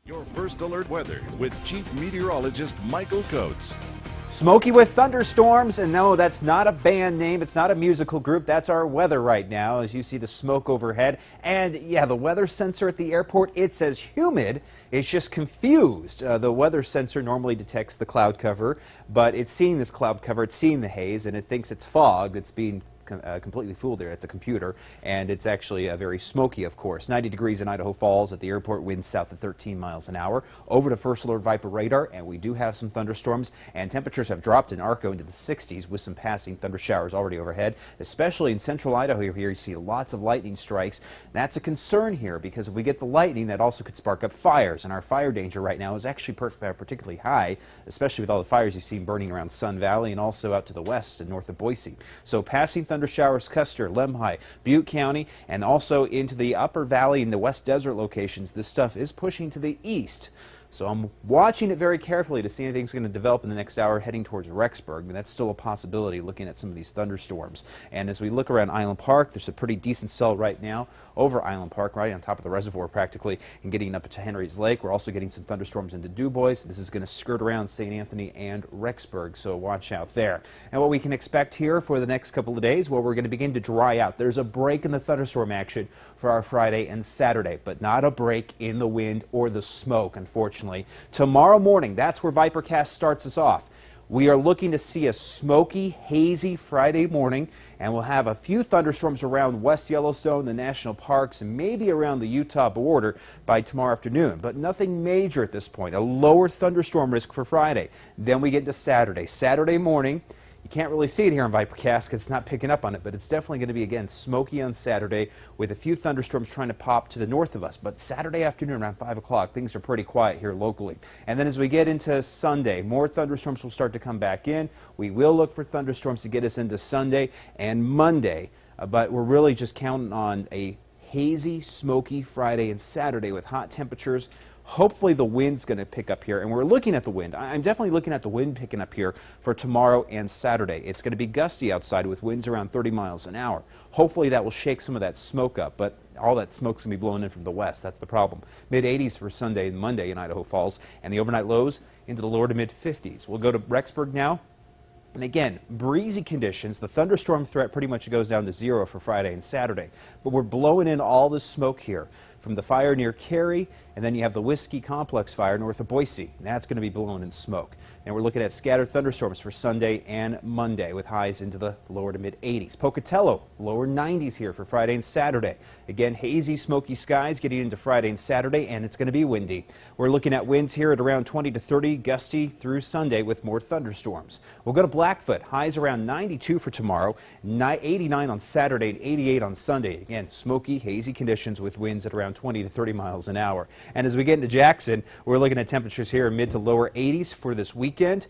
Your first alert weather with Chief Meteorologist Michael Coates. Smoky with thunderstorms, and no, that's not a band name, it's not a musical group, that's our weather right now as you see the smoke overhead. And yeah, the weather sensor at the airport, it says humid, it's just confused. The weather sensor normally detects the cloud cover, but it's seeing this cloud cover, it's seeing the haze, and it thinks it's fog. It's being completely fooled there. It's a computer, and it's actually very smoky, of course. 90 degrees in Idaho Falls at the airport, winds south of 13 miles an hour. Over to First Alert Viper radar, and we do have some thunderstorms, and temperatures have dropped in Arco into the 60s with some passing thunder showers already overhead, especially in central Idaho. Here you see lots of lightning strikes. That's a concern here because if we get the lightning, that also could spark up fires, and our fire danger right now is actually particularly high, especially with all the fires you see burning around Sun Valley and also out to the west and north of Boise. So passing thunder showers, Custer, Lemhi, Butte County, and also into the upper valley and the west desert locations. This stuff is pushing to the east. So I'm watching it very carefully to see anything's going to develop in the next hour heading towards Rexburg, but that's still a possibility looking at some of these thunderstorms. And as we look around Island Park, there's a pretty decent cell right now over Island Park, right on top of the reservoir practically, and getting up to Henry's Lake. We're also getting some thunderstorms into DuBois. This is going to skirt around St. Anthony and Rexburg, so watch out there. And what we can expect here for the next couple of days, well, we're going to begin to dry out. There's a break in the thunderstorm action for our Friday and Saturday, but not a break in the wind or the smoke, unfortunately. Tomorrow morning, that's where ViperCast starts us off. We are looking to see a smoky, hazy Friday morning, and we'll have a few thunderstorms around West Yellowstone, the national parks, and maybe around the Utah border by tomorrow afternoon, but nothing major at this point. A lower thunderstorm risk for Friday. Then we get to Saturday. Saturday morning, you can't really see it here on ViperCast because it's not picking up on it, but it's definitely going to be, again, smoky on Saturday with a few thunderstorms trying to pop to the north of us. But Saturday afternoon around 5 o'clock, things are pretty quiet here locally. And then as we get into Sunday, more thunderstorms will start to come back in. We will look for thunderstorms to get us into Sunday and Monday, but we're really just counting on a hazy, smoky Friday and Saturday with hot temperatures. Hopefully the wind's going to pick up here, and we're looking at the wind. I'm definitely looking at the wind picking up here for tomorrow and Saturday. It's going to be gusty outside with winds around 30 miles an hour. Hopefully that will shake some of that smoke up, but all that smoke's going to be blowing in from the west. That's the problem. Mid-80s for Sunday and Monday in Idaho Falls, and the overnight lows into the lower to mid-50s. We'll go to Rexburg now. And again, breezy conditions. The thunderstorm threat pretty much goes down to zero for Friday and Saturday. But we're blowing in all this smoke here from the fire near Cary, and then you have the Whiskey Complex fire north of Boise. And that's going to be blowing in smoke. And we're looking at scattered thunderstorms for Sunday and Monday with highs into the lower to mid-80s. Pocatello, lower 90s here for Friday and Saturday. Again, hazy, smoky skies getting into Friday and Saturday, and it's going to be windy. We're looking at winds here at around 20 to 30, gusty through Sunday with more thunderstorms. We'll go to Blackfoot, highs around 92 for tomorrow, 89 on Saturday and 88 on Sunday. Again, smoky, hazy conditions with winds at around 20 to 30 miles an hour. And as we get into Jackson, we're looking at temperatures here in mid to lower 80s for this weekend.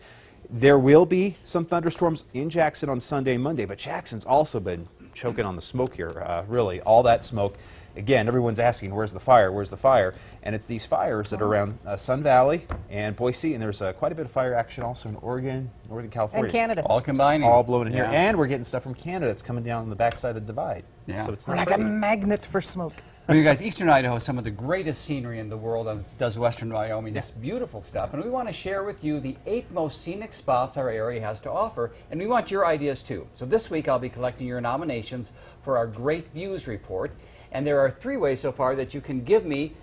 There will be some thunderstorms in Jackson on Sunday and Monday, but Jackson's also been choking on the smoke here, really, all that smoke. Again, everyone's asking, where's the fire, where's the fire? And it's these fires that are around Sun Valley and Boise, and there's quite a bit of fire action also in Oregon, Northern California. And Canada. All combining. All blowing in here. And we're getting stuff from Canada that's coming down the backside of the divide. Yeah. So it's not Like pretty. a magnet for smoke. Well, you guys, Eastern Idaho has some of the greatest scenery in the world, as does Western Wyoming. It's beautiful stuff, and we want to share with you the 8 most scenic spots our area has to offer, and we want your ideas too. So this week I'll be collecting your nominations for our Great Views Report, and there are 3 ways so far that you can give me